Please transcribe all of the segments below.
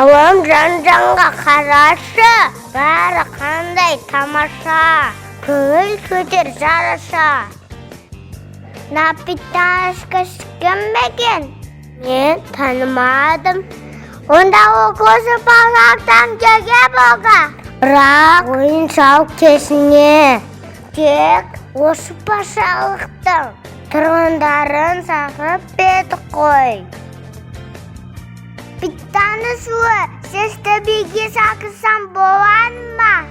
Ауам жан-жанға қарашы, бәрі қандай тамаша, көңіл көтер жараша. Напиташка кім екен? Мен танымадым. Онда оқысы балақтан келге болға. Бірақ ойын сауық кесіне тек осы пашалықтың тұрғындарын сақырып беді қой. Биттаны суы, сіз табиге сақырсам болан ма?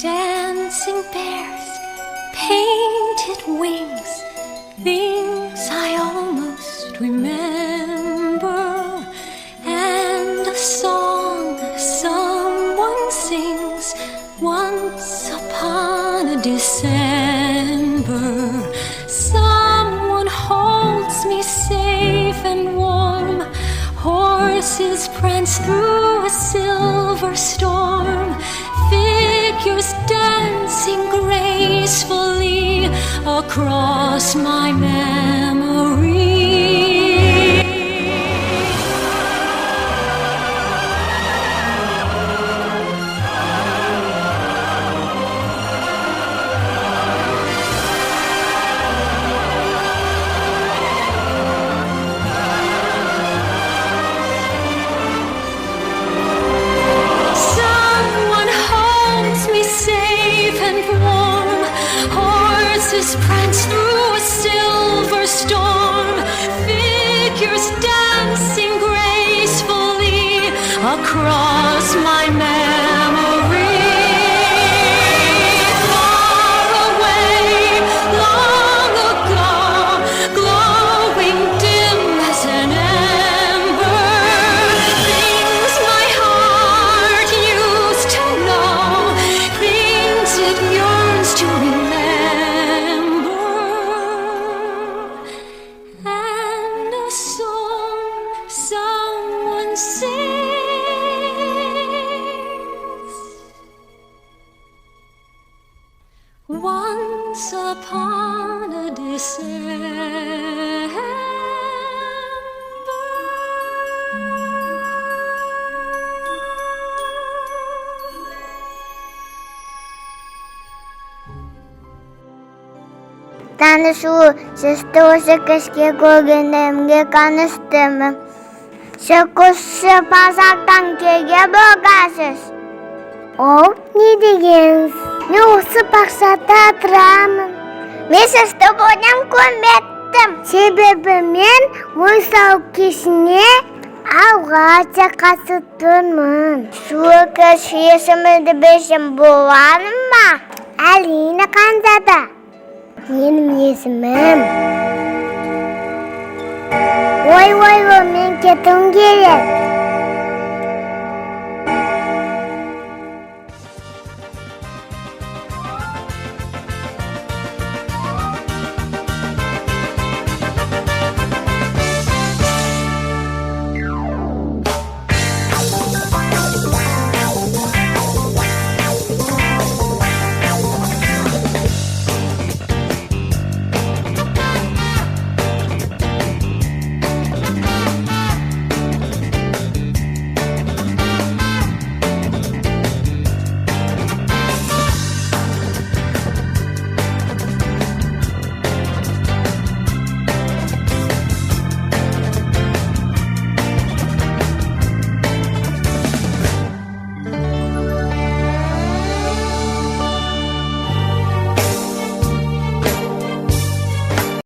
Dancing bears, painted wings, things I almost remember, and a song someone sings once upon a December. Someone holds me safe and warm, horses prance through a silver storm, figures dancing gracefully across my memory. Prance through a silver storm, figures dancing gracefully across my memory. Far away, long ago, glowing dim as an ember, things my heart used to know, things it yearns to remember. Once upon a December. Танышу, сізді осы кешке көргенімге қуаныштымын. Шыққысы пазардан келге болғасыз. Ол не дегенсіз? Мен осы бақшада тұрамын. Мен сізді бұдан көрметтім. Себебі мен ойын сауық кешіне алғашқы қатысып-тұрмын. Сол кешке есімімді білсем болады ма? Әрине қандада. Менің есімім. Ой, мен кетуім керек.